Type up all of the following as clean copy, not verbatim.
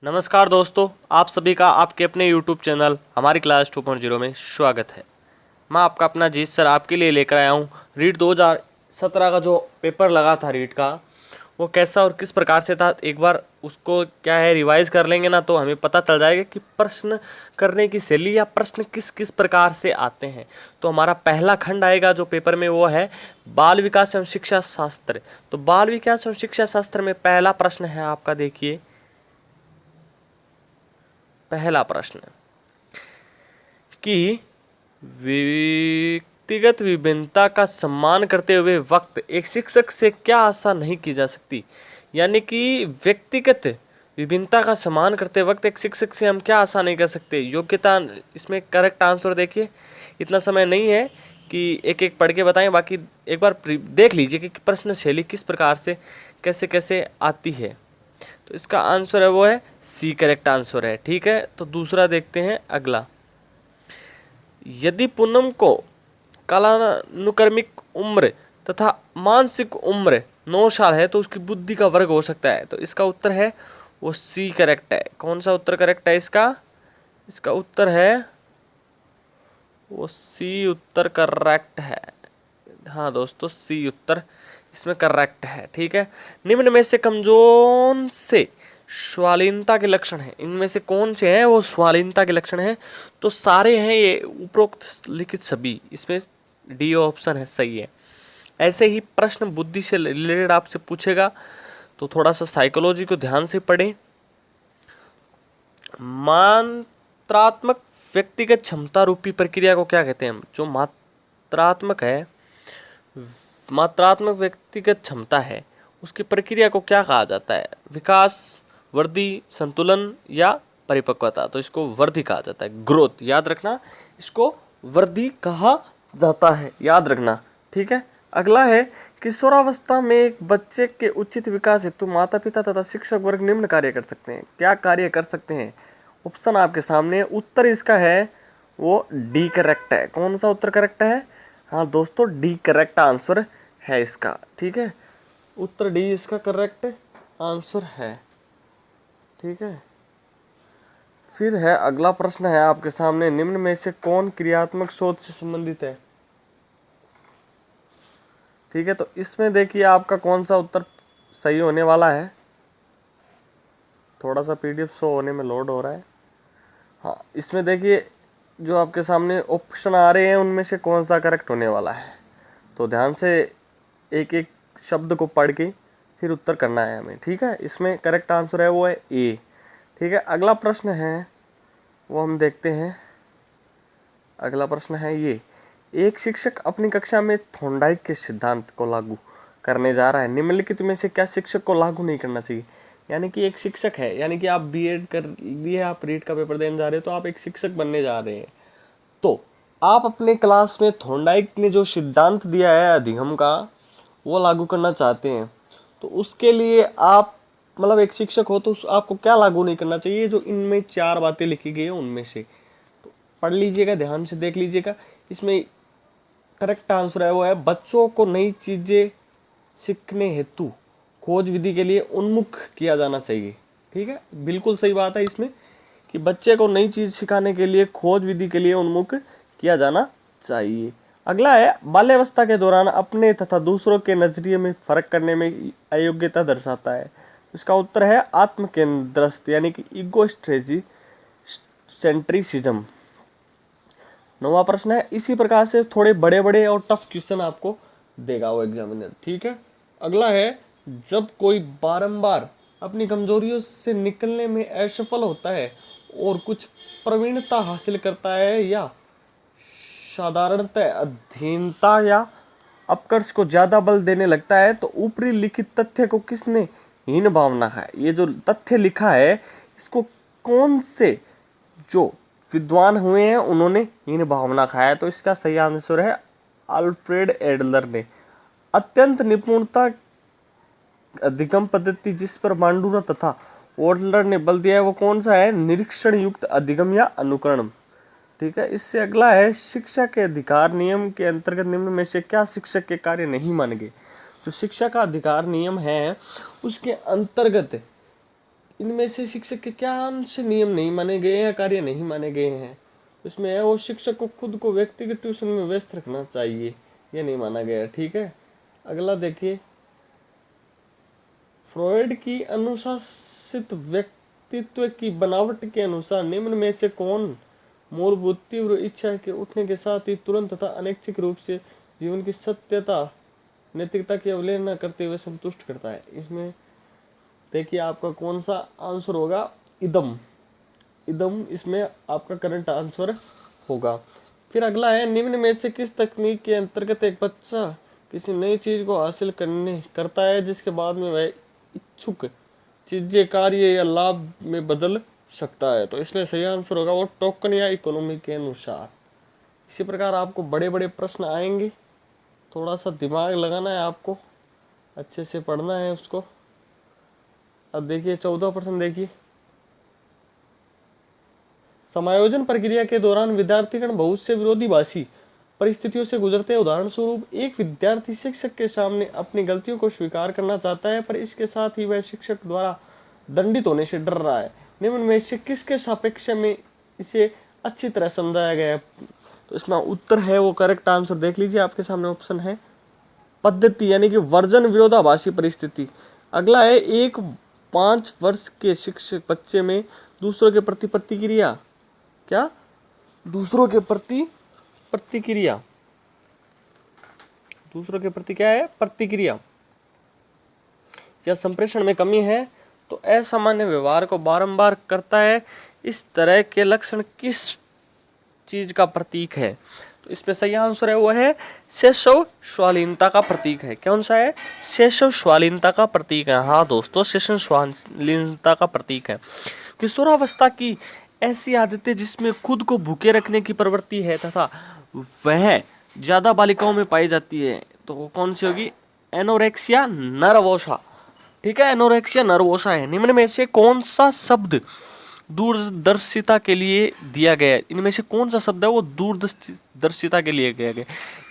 नमस्कार दोस्तों, आप सभी का आपके अपने YouTube चैनल हमारी क्लास 2.0 में स्वागत है। मैं आपका अपना जीत सर आपके लिए लेकर आया हूँ रीट 2017 का जो पेपर लगा था रीट का, वो कैसा और किस प्रकार से था। एक बार उसको क्या है रिवाइज कर लेंगे ना, तो हमें पता चल जाएगा कि प्रश्न करने की शैली या प्रश्न किस किस प्रकार से आते हैं। तो हमारा पहला खंड आएगा जो पेपर में, वो है बाल विकास एवं शिक्षा शास्त्र। तो बाल विकास एवं शिक्षा शास्त्र में पहला प्रश्न है आपका, देखिए पहला प्रश्न कि व्यक्तिगत विभिन्नता का सम्मान करते हुए वक्त एक शिक्षक से क्या आशा नहीं की जा सकती। यानी कि व्यक्तिगत विभिन्नता का सम्मान करते वक्त एक शिक्षक से हम क्या आशा नहीं कर सकते। योग्यता, इसमें करेक्ट आंसर देखिए, इतना समय नहीं है कि एक एक पढ़ के बताएं, बाकी एक बार देख लीजिए कि प्रश्न शैली किस प्रकार से कैसे कैसे आती है। तो इसका आंसर है वो है सी, करेक्ट आंसर है। ठीक है, तो दूसरा देखते हैं अगला। यदि पूनम को कालानुक्रमिक उम्र तथा मानसिक उम्र 9 साल है तो उसकी बुद्धि का वर्ग हो सकता है। तो इसका उत्तर है वो सी, करेक्ट है। कौन सा उत्तर करेक्ट है इसका? इसका उत्तर है वो सी, उत्तर करेक्ट है। हाँ दोस्तों, सी उत्तर इसमें करेक्ट है। ठीक है, निम्न में से कमजोर से स्वालीनता के लक्षण हैं, इनमें से कौन से हैं वो स्वालीनता के लक्षण हैं? तो सारे हैं ये उपरोक्त लिखित सभी, इसमें डी ऑप्शन है सही है। ऐसे ही प्रश्न बुद्धि से रिलेटेड आपसे पूछेगा, तो थोड़ा सा साइकोलॉजी को ध्यान से पढ़ें। मात्रात्मक व्यक्तिगत क्षमता रूपी प्रक्रिया को क्या कहते हैं? जो मात्रात्मक है, मात्रात्मक व्यक्तिगत क्षमता है, उसकी प्रक्रिया को क्या कहा जाता है? विकास, वृद्धि, संतुलन या परिपक्वता? तो इसको वृद्धि कहा जाता है, ग्रोथ। याद रखना, इसको वृद्धि कहा जाता है, याद रखना। ठीक है, अगला है किशोरावस्था में एक बच्चे के उचित विकास हेतु माता पिता तथा शिक्षक वर्ग निम्न कार्य कर सकते हैं। क्या कार्य कर सकते हैं? ऑप्शन आपके सामने, उत्तर इसका है वो डी करेक्ट है। कौन सा उत्तर करेक्ट है? हाँ दोस्तों, डी करेक्ट आंसर है इसका। ठीक है, उत्तर डी इसका करेक्ट आंसर है। ठीक है, फिर है अगला प्रश्न है आपके सामने, निम्न में से कौन क्रियात्मक शोध से संबंधित है? ठीक है, तो इसमें देखिए आपका कौन सा उत्तर सही होने वाला है। थोड़ा सा पीडीएफ शो होने में लोड हो रहा है। हाँ, इसमें देखिए जो आपके सामने ऑप्शन आ रहे हैं उनमें से कौन सा करेक्ट होने वाला है। तो ध्यान से एक एक शब्द को पढ़ के फिर उत्तर करना है हमें। ठीक है, इसमें करेक्ट आंसर है वो है ए। ठीक है, अगला प्रश्न है वो हम देखते हैं। अगला प्रश्न है ये, एक शिक्षक अपनी कक्षा में थॉर्नडाइक के सिद्धांत को लागू करने जा रहा है, निम्नलिखित में से क्या शिक्षक को लागू नहीं करना चाहिए? यानी कि एक शिक्षक है, यानी कि आप बीएड कर लिए, आप रीट का पेपर देने जा रहे हो, तो आप एक शिक्षक बनने जा रहे हैं। तो आप अपने क्लास में थॉर्नडाइक ने जो सिद्धांत दिया है अधिगम का, वो लागू करना चाहते हैं। तो उसके लिए आप मतलब एक शिक्षक हो तो आपको क्या लागू नहीं करना चाहिए? जो इनमें 4 बातें लिखी गई है उनमें से। तो पढ़ लीजिएगा, ध्यान से देख लीजिएगा। इसमें करेक्ट आंसर है वो है बच्चों को नई चीजें सीखने हेतु खोज विधि के लिए उन्मुख किया जाना चाहिए। ठीक है, बिल्कुल सही बात है इसमें कि बच्चे को नई चीज सिखाने के लिए खोज विधि के लिए उन्मुख किया जाना चाहिए। अगला है बाल्यावस्था के दौरान अपने तथा दूसरों के नजरिए में फर्क करने में अयोग्यता दर्शाता है। इसका उत्तर है आत्म केंद्रस्थ, यानी कि ईगो स्ट्रेजी सेंट्रिसिज्म। 9वां प्रश्न है, इसी प्रकार से थोड़े बड़े बड़े और टफ क्वेश्चन आपको देगा वो एग्जामिनर। ठीक है, अगला है, जब कोई बारंबार अपनी कमजोरियों से निकलने में असफल होता है और कुछ प्रवीणता हासिल करता है या साधारणतः अधीनता या अपकर्ष को ज्यादा बल देने लगता है, तो ऊपरी लिखित तथ्य को किसने हीन भावना है? ये जो तथ्य लिखा है इसको कौन से जो विद्वान हुए हैं उन्होंने हीन भावना खाया है? तो इसका सही आंसर है अल्फ्रेड एडलर ने। अत्यंत निपुणता अधिगम पद्धति जिस पर बांडुरा तथा वोडलर ने बल दिया है वो कौन सा है? निरीक्षण युक्त अधिगम या अनुकरण। ठीक है, इससे अगला है, शिक्षा के अधिकार नियम के अंतर्गत निम्न में से क्या शिक्षक के कार्य नहीं माने गए? जो शिक्षा का अधिकार नियम है उसके अंतर्गत इनमें से शिक्षक के क्या अंश नियम नहीं माने गए हैं, कार्य नहीं माने गए हैं? इसमें है वो शिक्षक को खुद को व्यक्तिगत ट्यूशन में व्यस्त रखना चाहिए, ये नहीं माना गया। ठीक है, अगला देखिए, फ्रॉयड की अनुशासित व्यक्तित्व की बनावट के अनुसार निम्न में से कौन मूलभूत तीव्र इच्छा के उठने के साथ ही तुरंत तथा अनैच्छिक रूप से जीवन की सत्यता नैतिकता की अवहेलना करते हुए संतुष्ट करता है? इसमें देखिए आपका कौन सा आंसर होगा? इदम। इदम इसमें आपका करंट आंसर होगा। फिर अगला है, निम्न में से किस तकनीक के अंतर्गत एक बच्चा किसी नई चीज को हासिल करता है जिसके बाद में वह इच्छुक चीजें कार्य या लाभ में बदल सकता है? तो इसमें सही आंसर होगा वो टोकन या इकोनॉमी के अनुसार। इसी प्रकार आपको बड़े बड़े प्रश्न आएंगे, थोड़ा सा दिमाग लगाना है आपको, अच्छे से पढ़ना है उसको। अब देखिए 14% देखिए, समायोजन प्रक्रिया के दौरान विद्यार्थीगण बहुत से विरोधाभासी परिस्थितियों से गुजरते हैं। उदाहरण स्वरूप, एक विद्यार्थी शिक्षक के सामने अपनी गलतियों को स्वीकार करना चाहता है, पर इसके साथ ही वह शिक्षक द्वारा दंडित होने से डर रहा है। निम्न में से किसके सापेक्ष में इसे अच्छी तरह समझाया गया है? तो इसमें उत्तर है वो करेक्ट आंसर देख लीजिए, आपके सामने ऑप्शन है पद्धति, यानी कि वर्जन विरोधाभासी परिस्थिति। अगला है, एक 5 वर्ष के शिक्षक बच्चे में दूसरों के प्रति प्रतिक्रिया, क्या दूसरों के प्रति प्रतिक्रिया, दूसरों के प्रति क्या है? प्रतिक्रिया या संप्रेषण में कमी है, तो असामान्य व्यवहार को बारंबार करता है। इस तरह के लक्षण किस चीज का प्रतीक है? तो इसमें सही आंसर है वो है शैशव स्वालीनता का प्रतीक है। कौन सा है? शैशव स्वालीनता का प्रतीक है। हाँ दोस्तों, शैशव स्वालीनता का प्रतीक है। किशोरावस्था की ऐसी आदतें जिसमें खुद को भूखे रखने की प्रवृत्ति है तथा वह ज्यादा बालिकाओं में पाई जाती है, तो वो कौन सी होगी? Anorexia nervosa. ठीक है, एनोरेक्सिया नर्वोसा है। निम्न में से कौन सा शब्द दूरदर्शिता के लिए दिया गया है? इनमें से कौन सा शब्द है वो दूरदर्शिता के लिए दिया गया?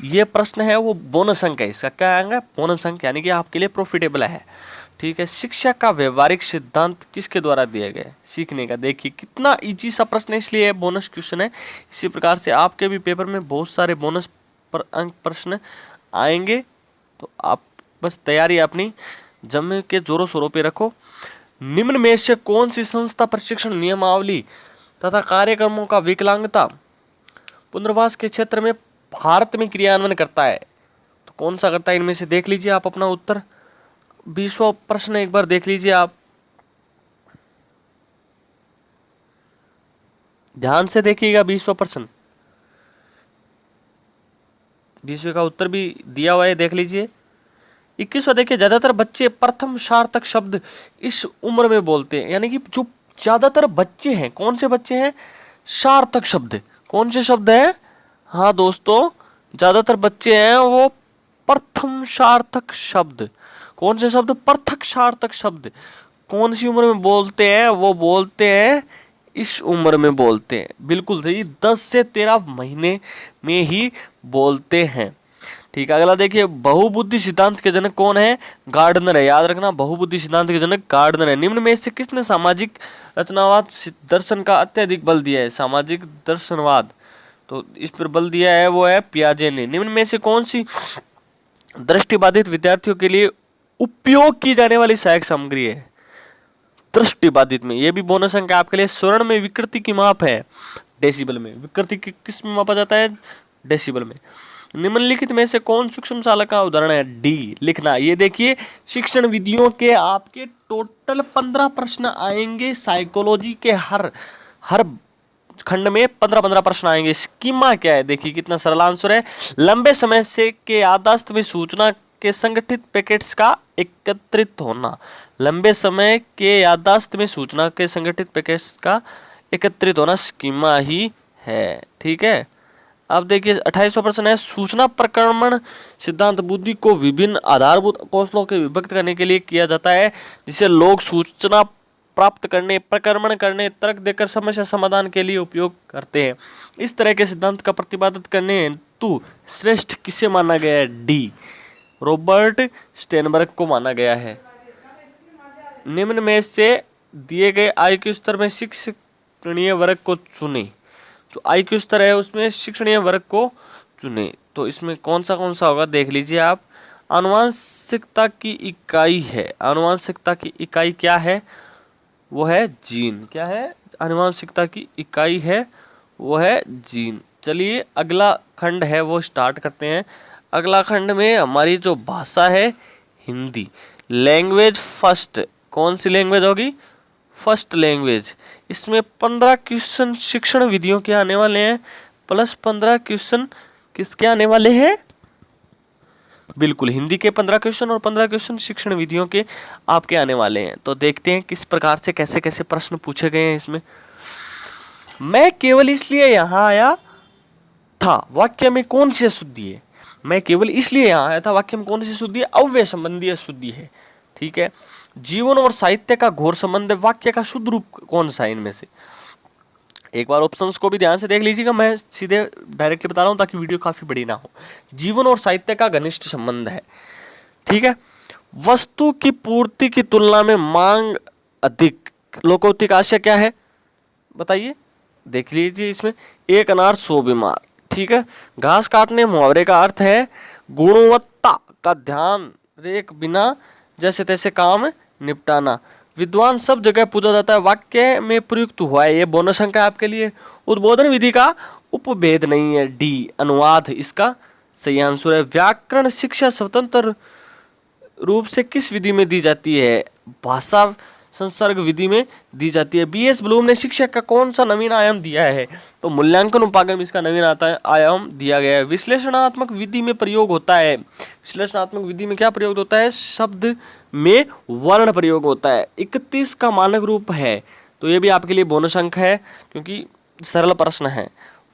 ये प्रश्न है वो बोनस अंक है, इसका क्या आएगा? बोनस अंक, यानी कि आपके लिए प्रॉफिटेबल है। ठीक है, शिक्षा का व्यवहारिक सिद्धांत किसके द्वारा दिया गया है? सीखने का। देखिए कितना इजी सा प्रश्न है, इसलिए बोनस क्वेश्चन है। इसी प्रकार से आपके भी पेपर में बहुत सारे बोनस अंक प्रश्न आएंगे, तो आप बस तैयारी अपनी जम के जोरों शोरों पे रखो। निम्न में से कौन सी संस्था प्रशिक्षण नियमावली तथा कार्यक्रमों का विकलांगता पुनर्वास के क्षेत्र में भारत में क्रियान्वयन करता है? तो कौन सा करता है? इनमें से देख लीजिए आप अपना उत्तर। 20वां प्रश्न एक बार देख लीजिए आप, ध्यान से देखिएगा। 20वां प्रश्न, 20वें का उत्तर भी दिया हुआ है, देख लीजिए। 21वां देखिए, ज्यादातर बच्चे प्रथम सार्थक शब्द इस उम्र में बोलते हैं। यानी कि जो ज्यादातर बच्चे हैं, कौन से बच्चे हैं? सार्थक शब्द। कौन से शब्द हैं? हाँ दोस्तों, ज्यादातर बच्चे हैं वो प्रथम सार्थक शब्द। कौन से शब्द? प्रथम सार्थक शब्द कौन सी उम्र में बोलते हैं? वो बोलते हैं इस उम्र में बोलते हैं। बिल्कुल सही, 10 से 13 महीने में ही बोलते हैं। ठीक है, अगला देखिए, बहुबुद्धि सिद्धांत के जनक कौन है? गार्डनर है। याद रखना, बहुबुद्धि सिद्धांत के जनक गार्डनर है। निम्न में से किसने सामाजिक रचनावाद दर्शन का अत्यधिक बल दिया है? सामाजिक दर्शनवाद, तो इस पर बल दिया है वो है पियाजे ने। निम्न में से कौन सी दृष्टिबाधित विद्यार्थियों के लिए उपयोग की जाने वाली सहायक सामग्री है? दृष्टिबाधित में, ये भी बोनस अंक आपके लिए। स्वर्ण में विकृति की माप है डेसिबल में। विकृति किस में मापा जाता है? डेसिबल में। निम्नलिखित में से कौन सूक्ष्म चालक का उदाहरण है? डी लिखना। ये देखिए, शिक्षण विधियों के आपके टोटल 15 प्रश्न आएंगे। साइकोलॉजी के हर खंड में 15-15 प्रश्न आएंगे। स्कीमा क्या है? देखिए कितना सरल आंसर है। लंबे समय से के याददाश्त में सूचना के संगठित पैकेट्स का एकत्रित होना। लंबे समय के याददाश्त में सूचना के संगठित पैकेट्स का एकत्रित होना स्कीमा ही है। ठीक है, अब देखिए 28वां प्रश्न है, सूचना प्रक्रमण सिद्धांत बुद्धि को विभिन्न आधारभूत कौशलों के विभक्त करने के लिए किया जाता है, जिसे लोग सूचना प्राप्त करने, प्रक्रमण करने, तर्क देकर समस्या समाधान के लिए उपयोग करते हैं। इस तरह के सिद्धांत का प्रतिपादन करने हेतु श्रेष्ठ किसे माना गया है? डी रॉबर्ट स्टेनबर्ग को माना गया है। निम्न में से दिए गए IQ स्तर में शिक्षणीय वर्ग को चुने। जो IQ स्तर है उसमें शिक्षणीय वर्ग को चुने। तो इसमें कौन सा होगा देख लीजिए आप। आनुवंशिकता की इकाई है, आनुवंशिकता की इकाई क्या है, वो है जीन। क्या है, आनुवंशिकता की इकाई है वो है जीन। चलिए अगला खंड है वो स्टार्ट करते हैं। अगला खंड में हमारी जो भाषा है हिंदी, लैंग्वेज फर्स्ट। कौन सी लैंग्वेज होगी, फर्स्ट लैंग्वेज। इसमें 15 क्वेश्चन शिक्षण विधियों के आने वाले हैं, प्लस 15 क्वेश्चन किसके आने वाले हैं, बिल्कुल हिंदी के 15 क्वेश्चन और 15 क्वेश्चन शिक्षण विधियों के आपके आने वाले हैं। तो देखते हैं किस प्रकार से कैसे कैसे प्रश्न पूछे गए हैं इसमें। मैं केवल इसलिए यहाँ आया था, वाक्य में कौन सी अशुद्धि है, मैं केवल इसलिए यहाँ आया था, वाक्य में कौन सी शुद्धि है, अव्यय संबंधी अशुद्धि है। ठीक है। जीवन और साहित्य का घोर संबंध है, वाक्य का शुद्ध रूप कौन सा है इनमें से। एक बार ऑप्शंस को भी ध्यान से देख लीजिएगा, मैं सीधे डायरेक्टली बता रहा हूं ताकि वीडियो काफी बड़ी ना हो। जीवन और साहित्य का घनिष्ठ संबंध है। ठीक है। वस्तु की पूर्ति की तुलना में मांग अधिक, लोकोक्ति का आशय क्या है बताइए, देख लीजिए इसमें। एक अनाथ 100 बीमार। ठीक है। घास काटने मुहावरे का अर्थ है गुणवत्ता का ध्यान रेख बिना जैसे तैसे काम निपटाना। विद्वान सब जगह पूजा जाता है, वाक्य में प्रयुक्त हुआ है, ये बोनस अंक है आपके लिए। उद्बोधन विधि का उपभेद नहीं है, डी अनुवाद इसका सही आंसर है। व्याकरण शिक्षा स्वतंत्र रूप से किस विधि में दी जाती है, भाषा संसर्ग विधि में दी जाती है। बीएस ब्लूम ने शिक्षक का कौन सा नवीन आयाम दिया है, तो मूल्यांकन उपागम इसका नवीन आयाम दिया गया है। विश्लेषणात्मक विधि में प्रयोग होता है, विश्लेषणात्मक विधि में क्या प्रयोग होता है, शब्द में वर्ण प्रयोग होता है। 31 का मानक रूप है, तो ये भी आपके लिए बोनस अंक है क्योंकि सरल प्रश्न है।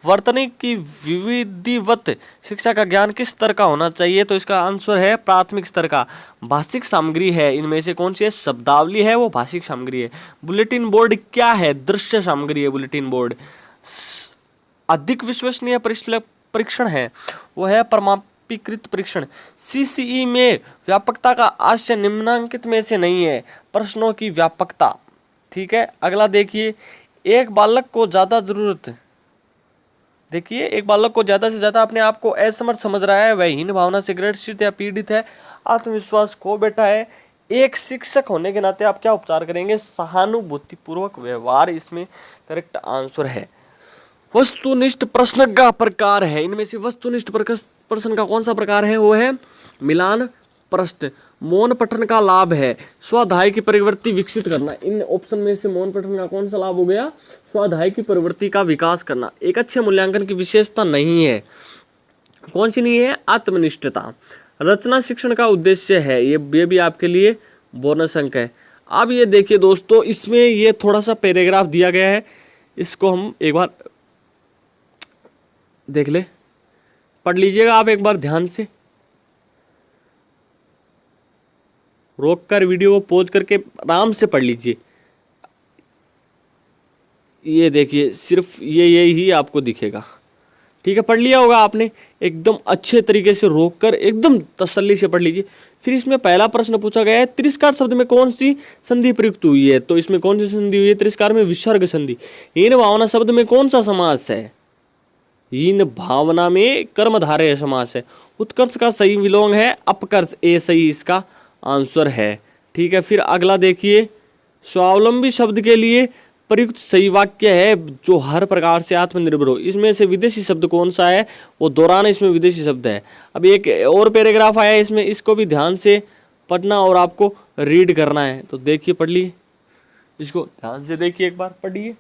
वर्तनी की विधिवत शिक्षा का ज्ञान किस स्तर का होना चाहिए, तो इसका आंसर है प्राथमिक स्तर का। भाषिक सामग्री है, इनमें से कौन सी है, शब्दावली है वो भाषिक सामग्री है। बुलेटिन बोर्ड क्या है, दृश्य सामग्री है बुलेटिन बोर्ड। अधिक विश्वसनीय परीक्षण है वो है प्रमाणीकृत परीक्षण। CCE में व्यापकता का आशय निम्नांकित में से नहीं है, प्रश्नों की व्यापकता। ठीक है। अगला देखिए, एक बालक को ज्यादा जरूरत, देखिए एक बालक को ज्यादा से ज्यादा अपने आप को असमर्थ समझ रहा है, वह हीन भावना से ग्रसित या पीड़ित है, आत्मविश्वास खो बैठा है। एक शिक्षक होने के नाते आप क्या उपचार करेंगे, सहानुभूतिपूर्वक व्यवहार इसमें करेक्ट आंसर है। वस्तुनिष्ठ प्रश्न का प्रकार है, इनमें से वस्तुनिष्ठ प्रश्न का कौन सा प्रकार है, वो है मिलान प्रश्न। मौन पठन का लाभ है स्वाध्याय की प्रवृत्ति विकसित करना। इन ऑप्शन में से मौन पठन का कौन सा लाभ हो गया, स्वाध्याय की प्रवृत्ति का विकास करना। एक अच्छे मूल्यांकन की विशेषता नहीं है, कौन सी नहीं है, आत्मनिष्ठता। रचना शिक्षण का उद्देश्य है, ये भी आपके लिए बोनस अंक है। अब ये देखिए दोस्तों, इसमें ये थोड़ा सा पैराग्राफ दिया गया है, इसको हम एक बार देख ले, पढ़ लीजिएगा आप एक बार ध्यान से, रोक कर वीडियो को पॉज करके आराम से पढ़ लीजिए। ये देखिए सिर्फ ये ही आपको दिखेगा। ठीक है, पढ़ लिया होगा आपने, एकदम अच्छे तरीके से रोक कर एकदम तसल्ली से पढ़ लीजिए। फिर इसमें पहला प्रश्न पूछा गया है, तिरस्कार शब्द में कौन सी संधि प्रयुक्त हुई है, तो इसमें कौन सी संधि हुई है, तिरस्कार में विसर्ग संधि। हीन भावना शब्द में कौन सा समास है, हीन भावना में कर्मधारय समास है। उत्कर्ष का सही विलोम है अपकर्ष, ए सही इसका आंसर है। ठीक है। फिर अगला देखिए, स्वावलंबी शब्द के लिए प्रयुक्त सही वाक्य है जो हर प्रकार से आत्मनिर्भर हो। इसमें से विदेशी शब्द कौन सा है, वो दौरान इसमें विदेशी शब्द है। अब एक और पैराग्राफ आया है इसमें, इसको भी ध्यान से पढ़ना और आपको रीड करना है। तो देखिए पढ़ लिए, इसको ध्यान से देखिए एक बार पढ़िए,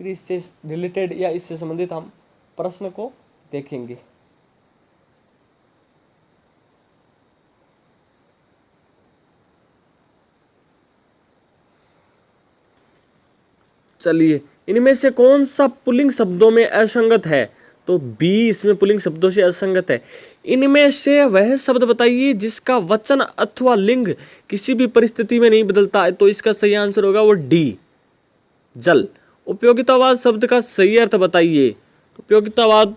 फिर इससे रिलेटेड या इससे संबंधित हम प्रश्न को देखेंगे। चलिए, इनमें से कौन सा पुल्लिंग शब्दों में असंगत है, तो बी इसमें पुल्लिंग शब्दों से असंगत है। इनमें से वह शब्द बताइए जिसका वचन अथवा लिंग किसी भी परिस्थिति में नहीं बदलता है, तो इसका सही आंसर होगा वो डी, जल। उपयोगितावाद शब्द का सही अर्थ बताइए। उपयोगितावाद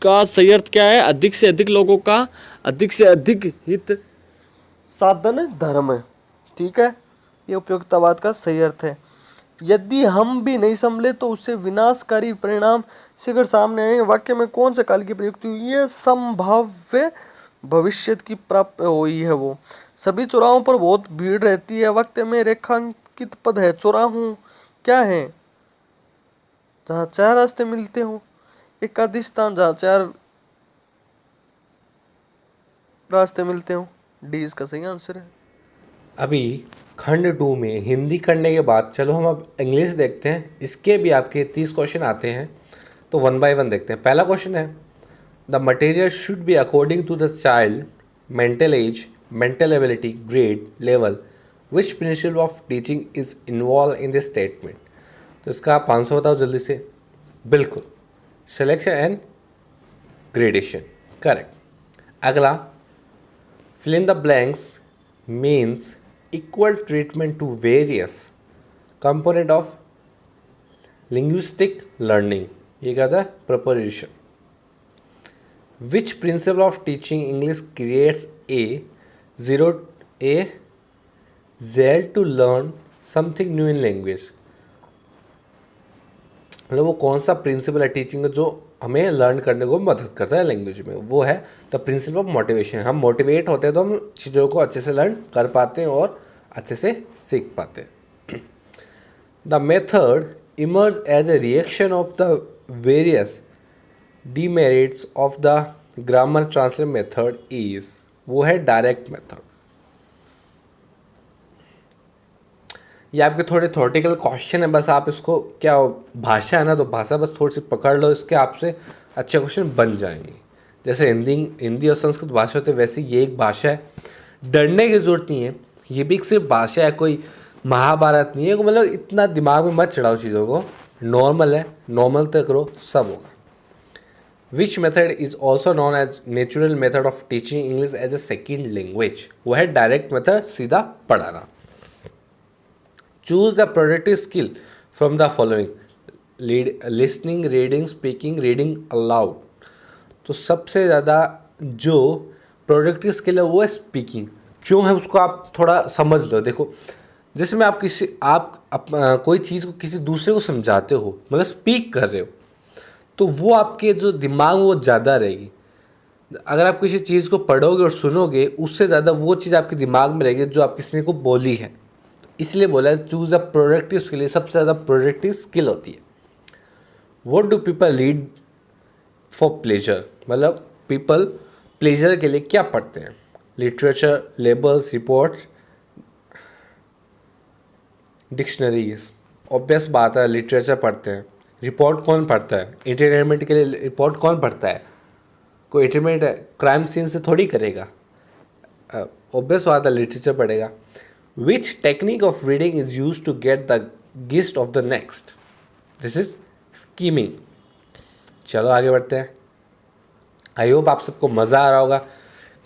का सही अर्थ क्या है, अधिक से अधिक लोगों का अधिक से अधिक हित साधन धर्म। ठीक है, ये उपयोगितावाद का सही अर्थ है। यदि हम भी नहीं संभले तो उससे विनाशकारी परिणाम शीघ्र सामने आए। वाक्य में कौन से काल की प्रयुक्ति हुई है? संभाव्य भविष्य की प्राप्त हुई है। वो सभी चौराहों पर बहुत भीड़ रहती है। वाक्य में रेखांकित पद है। चौराहों क्या है? जहाँ चार रास्ते मिलते हो। एकाधिक स्थान जहाँ चार रास्ते मिलते हो। डी इसका सही आंसर है। अभी खंड 2 में हिंदी करने के बाद चलो हम अब इंग्लिश देखते हैं। इसके भी आपके 30 क्वेश्चन आते हैं, तो वन बाय वन देखते हैं। पहला क्वेश्चन है, the material should be according to the child mental age, mental ability, grade, level, which principle of teaching is involve in this statement. तो इसका आप आंसर बताओ जल्दी से। बिल्कुल, सिलेक्शन एंड ग्रेडेशन, करेक्ट। अगला, fill in the blanks means equal treatment to various component of linguistic learning. ये क्या था? preposition. Which principle of teaching English creates a zeal to learn something new in language? मतलब वो कौन सा principal है teaching का जो हमें लर्न करने को मदद करता है लैंग्वेज में? वो है द प्रिंसिपल ऑफ मोटिवेशन। हम मोटिवेट होते हैं तो हम चीज़ों को अच्छे से लर्न कर पाते हैं और अच्छे से सीख पाते हैं। The method emerge as a reaction of the various demerits of the grammar translate method is, वो है डायरेक्ट मेथड। ये आपके थोड़े थ्योरेटिकल क्वेश्चन है, बस आप इसको क्या भाषा है ना, तो भाषा बस थोड़ी सी पकड़ लो, इसके आपसे अच्छे क्वेश्चन बन जाएंगे। जैसे हिंदी और संस्कृत भाषा होते वैसे ये एक भाषा है, डरने की जरूरत नहीं है। ये भी एक सिर्फ भाषा है, कोई महाभारत नहीं है। मतलब इतना दिमाग में मत चढ़ाओ चीज़ों को, नॉर्मल है, नॉर्मल तक करो, सब होगा। Which method is also known as natural method of teaching English as a second language? वो है डायरेक्ट मेथड, सीधा पढ़ाना। Choose the productive skill from the following: listening, reading, speaking, reading aloud. तो सबसे ज़्यादा जो प्रोडक्टिव स्किल है वो है स्पीकिंग। क्यों है उसको आप थोड़ा समझ लो। देखो, जैसे में आप कोई चीज़ को किसी दूसरे को समझाते हो, मतलब स्पीक कर रहे हो, तो वो आपके जो दिमाग में वो ज़्यादा रहेगी। अगर आप किसी चीज़ को पढ़ोगे और सुनोगे, उससे ज़्यादा वो चीज़ आपके दिमाग में रहेगी जो आप किसी ने को बोली है। इसलिए बोला है चूज अ प्रोडक्टिव स्किल, सबसे ज़्यादा प्रोडक्टिव स्किल होती है। What do people read for pleasure? मतलब पीपल प्लेजर के लिए क्या पढ़ते हैं? Literature, labels, reports, dictionaries. Obvious बात है, लिटरेचर पढ़ते हैं। रिपोर्ट कौन पढ़ता है? एंटरटेनमेंट के लिए रिपोर्ट कौन पढ़ता है? कोई एंटरटेनमेंट क्राइम सीन से थोड़ी करेगा। ऑब्वियस बात है, लिटरेचर पढ़ेगा। Which technique of reading is used to get the gist of the next? This is scheming. चलो आगे बढ़ते हैं। आई होप आप सबको मज़ा आ रहा होगा,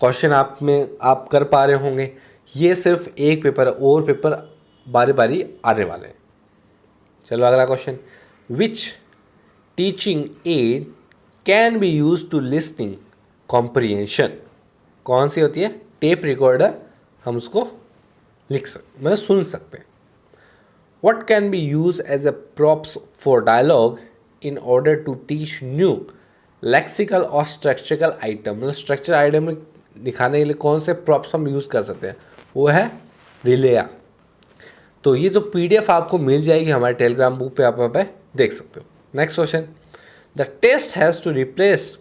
क्वेश्चन आप कर पा रहे होंगे। ये सिर्फ एक पेपर है, और पेपर बारी बारी आने वाले हैं। चलो अगला question, which teaching aid can be use to listening comprehension? कौन सी होती है? Tape recorder. हम उसको लिख सकते, मतलब सुन सकते हैं। What can be used as a props for dialogue in order to teach new lexical or structural item? मतलब स्ट्रक्चर आइटम दिखाने के लिए कौन से प्रॉप्स हम यूज़ कर सकते हैं? वो है रिलेया। तो ये जो PDF आपको मिल जाएगी हमारे टेलीग्राम बुक पे, आप वहाँ पे देख सकते हो। Next question, the test has to replace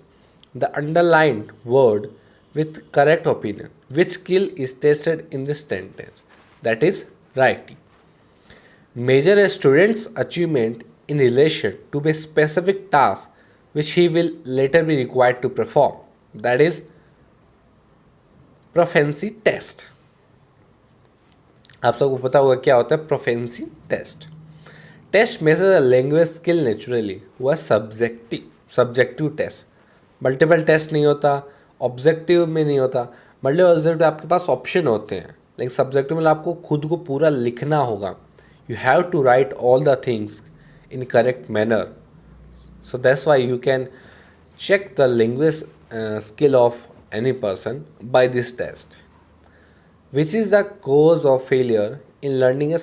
the underlined word with correct opinion. Which skill is tested in this sentence? That is writing. Measure a student's achievement in relation to a specific task which he will later be required to perform. That is proficiency test. आप सबको पता होगा क्या होता है proficiency test. Test measures a language skill naturally. वह subjective test. Multiple test नहीं होता, ऑब्जेक्टिव में नहीं होता। मल्टीपल ऑब्जेक्टिव आपके पास ऑप्शन होते हैं, लेकिन सब्जेक्टिव में आपको खुद को पूरा लिखना होगा। You have to write all the things in correct manner, so that's why you can check the language skill of any person by this test. Which is the cause of failure in learning a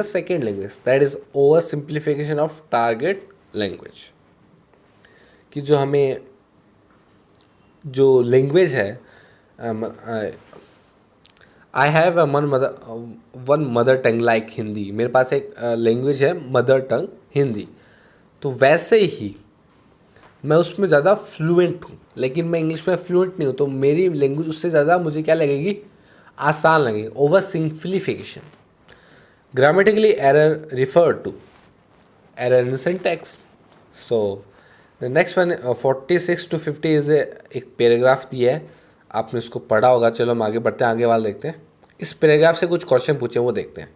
second language, that is oversimplification of target language. कि जो हमें जो language है, I have one mother tongue like Hindi, मेरे पास एक language है mother tongue Hindi, तो वैसे ही मैं उसमें ज़्यादा फ्लुएंट हूँ, लेकिन मैं इंग्लिश में फ्लुएंट नहीं हूँ, तो मेरी लैंग्वेज उससे ज़्यादा मुझे क्या लगेगी, आसान लगेगी. Over simplification. Grammatically error refer to error in syntax. So the next one 46 to 50 is एक पैराग्राफ दिया है, आपने उसको पढ़ा होगा. चलो हम आगे बढ़ते हैं, आगे वाला देखते हैं. इस पैराग्राफ से कुछ क्वेश्चन पूछे, वो देखते हैं.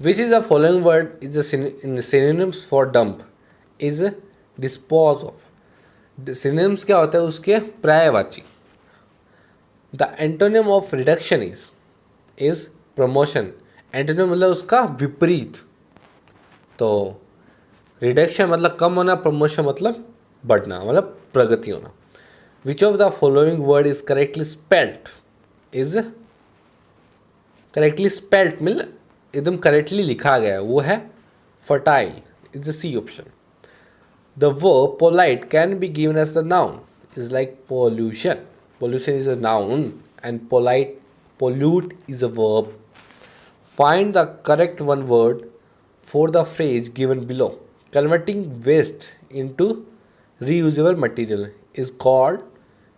Which is the following word is synonyms for dump is dispose of. Synonyms क्या होता है, उसके पर्यायवाची. The antonym of reduction is promotion. Antonym मतलब उसका विपरीत. तो रिडक्शन मतलब कम होना, प्रमोशन मतलब बढ़ना, मतलब प्रगति होना. Which of the following word is correctly spelled is correctly spelled मतलब एकदम करेक्टली लिखा गया है, वो है fertile, is the C option. The verb polite can be given as the noun. Is like pollution. Pollution is a noun and pollute is a verb. Find the correct one word for the phrase given below. Converting waste into reusable material is called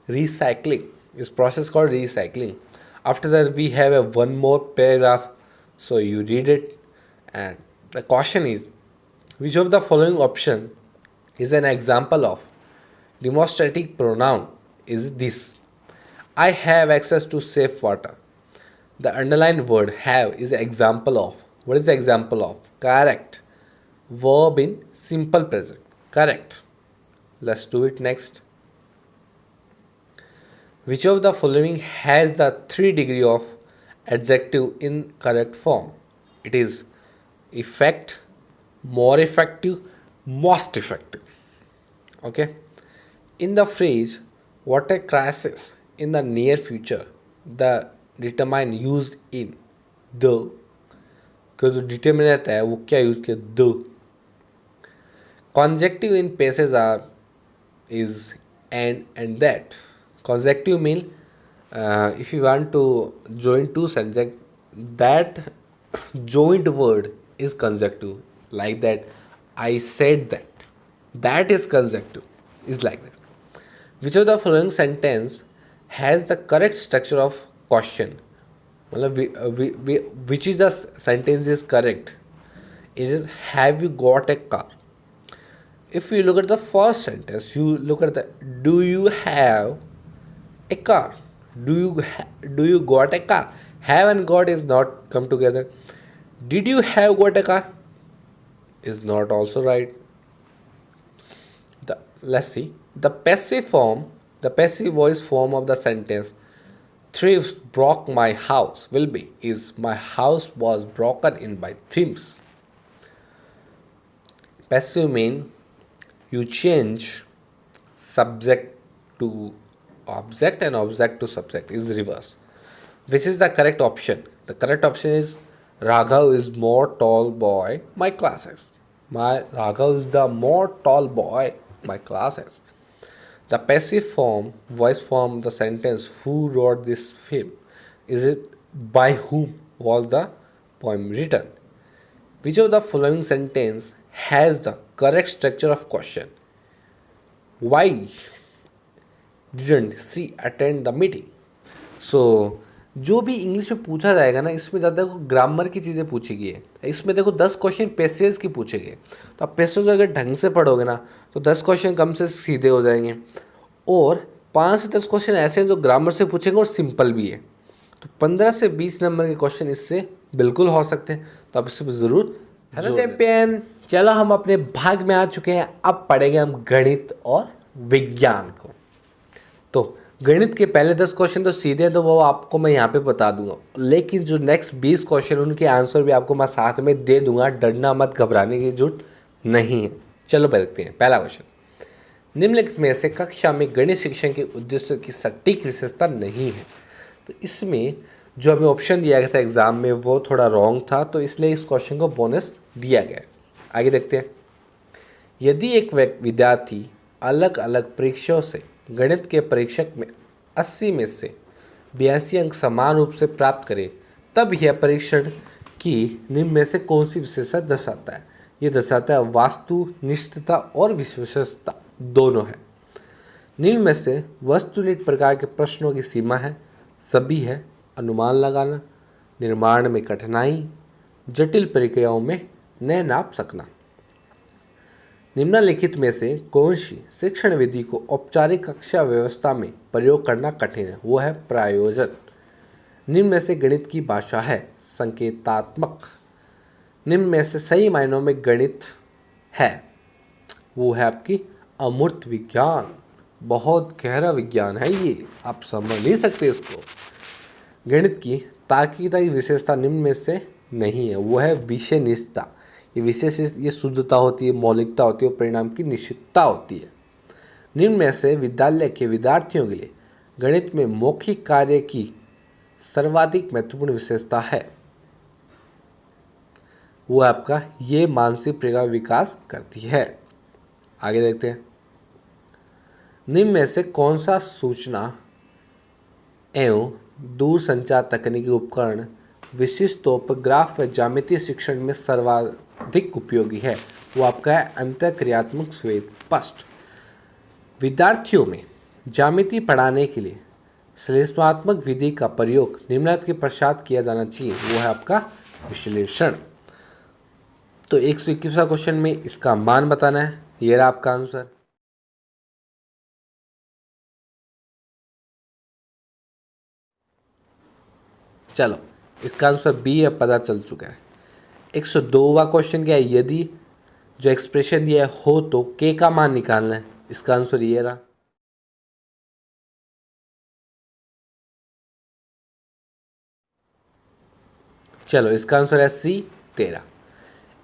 recycling. This process called recycling. After that we have one more paragraph. So you read it, and the question is, which of the following option is an example of demonstrative pronoun is this? I have access to safe water. The underlined word have is an example of. What is the example of? Correct. Verb in simple present. Correct. Let's do it next. Which of the following has the 3 degree of adjective in correct form? It is effect, more effective, most effective. Okay. In the phrase what a crisis in the near future, the determine used in the, क्योंकि जो determinant है वो क्या use किया, the. Conjunctive in passages are is and that. Conjunctive mean if you want to join two sentences, that joined word is conjunctive. Like that, I said that. That is conjunctive, is like that. Which of the following sentence has the correct structure of question? Which is the sentence is correct? It is, have you got a car? If you look at the first sentence, you look at the, do you have a car? Do you got a car? Have and got is not come together. Did you have got a car? Is not also right. Let's see. The passive voice form of the sentence, thieves broke my house will be, is my house was broken in by thieves. Passive mean you change subject to object and object to subject, is reverse. Which is the correct option? The correct option is Raghav is more tall boy my classes. Raghav is the more tall boy my classes. The passive voice form the sentence, who wrote this film? Is it by whom was the poem written? Which of the following sentence has the correct structure of question? Why didn't she attend the meeting? So जो भी English में पूछा जाएगा ना, इसमें ज़्यादा grammar की चीज़ें पूछी गई है. इसमें देखो 10 क्वेश्चन पैसेज की पूछे गए, तो आप पैसेज अगर ढंग से पढ़ोगे ना तो 10 क्वेश्चन कम से सीधे हो जाएंगे, और 5 से 10 क्वेश्चन ऐसे हैं जो ग्रामर से पूछेंगे और सिंपल भी है. तो 15 से 20 नंबर के क्वेश्चन इससे बिल्कुल हो सकते हैं, तो आप इससे ज़रूर. हेलो चैंपियन, चलो हम अपने भाग में आ चुके हैं. अब पढ़ेंगे हम गणित और विज्ञान को. तो गणित के पहले 10 क्वेश्चन तो सीधे हैं, तो वो आपको मैं यहाँ पे बता दूंगा, लेकिन जो नेक्स्ट 20 क्वेश्चन उनके आंसर भी आपको मैं साथ में दे दूंगा. डरना मत, घबराने की जरूरत नहीं है. चलो देखते हैं पहला क्वेश्चन. निम्नलिखित में से कक्षा में गणित शिक्षण के उद्देश्य की सटीक विशेषता नहीं है. तो इसमें जो हमें ऑप्शन दिया गया था एग्ज़ाम में वो थोड़ा रॉन्ग था, तो इसलिए इस क्वेश्चन को बोनस दिया गया है। आगे देखते हैं। यदि एक विद्यार्थी अलग अलग परीक्षाओं से गणित के परीक्षक में 80 में से 82 अंक समान रूप से प्राप्त करे, तब यह परीक्षण की निम्न में से कौन सी विशेषता दर्शाता है? ये दर्शाता है वस्तुनिष्ठता और विश्वसनीयता दोनों है। निम्न में से वस्तुनिष्ठ प्रकार के प्रश्नों की सीमा है, सभी है, अनुमान लगाना, निर्माण में कठिनाई, जटिल प्रक्रियाओं में न नाप सकना। निम्नलिखित में से कौन सी शिक्षण विधि को औपचारिक कक्षा व्यवस्था में प्रयोग करना कठिन है? वो है प्रायोजन। निम्न में से गणित की भाषा है संकेतात्मक। निम्न में से सही मायनों में गणित है, वो है आपकी अमूर्त विज्ञान। बहुत गहरा विज्ञान है ये, आप समझ नहीं सकते इसको। गणित की तार्किकता की विशेषता निम्न में से नहीं है, वो है विषयनिष्ठता। ये विशेष ये शुद्धता होती है, मौलिकता होती है और परिणाम की निश्चितता होती है। निम्न में से विद्यालय के विद्यार्थियों के लिए गणित में मौखिक कार्य की सर्वाधिक महत्वपूर्ण विशेषता है, वो आपका ये मानसिक प्रक्रिया विकास करती है। आगे देखते हैं। निम्न में से कौन सा सूचना एवं दूरसंचार तकनीकी उपकरण विशिष्ट तौर पर ग्राफ व ज्यामितीय शिक्षण में सर्वाधिक उपयोगी है? वो आपका है अंतःक्रियात्मक स्पष्ट। विद्यार्थियों में ज्यामिति पढ़ाने के लिए श्लेषणात्मक विधि का प्रयोग निम्नलिखित के पश्चात किया जाना चाहिए, वो है आपका विश्लेषण। तो 121वां क्वेश्चन में इसका मान बताना है, ये रहा आपका आंसर। चलो, इसका आंसर बी अब पता चल चुका है। 102वां क्वेश्चन क्या है? यदि जो एक्सप्रेशन दिया है हो तो के का मान निकालना है, इसका आंसर ये रहा। चलो, इसका आंसर है सी 13।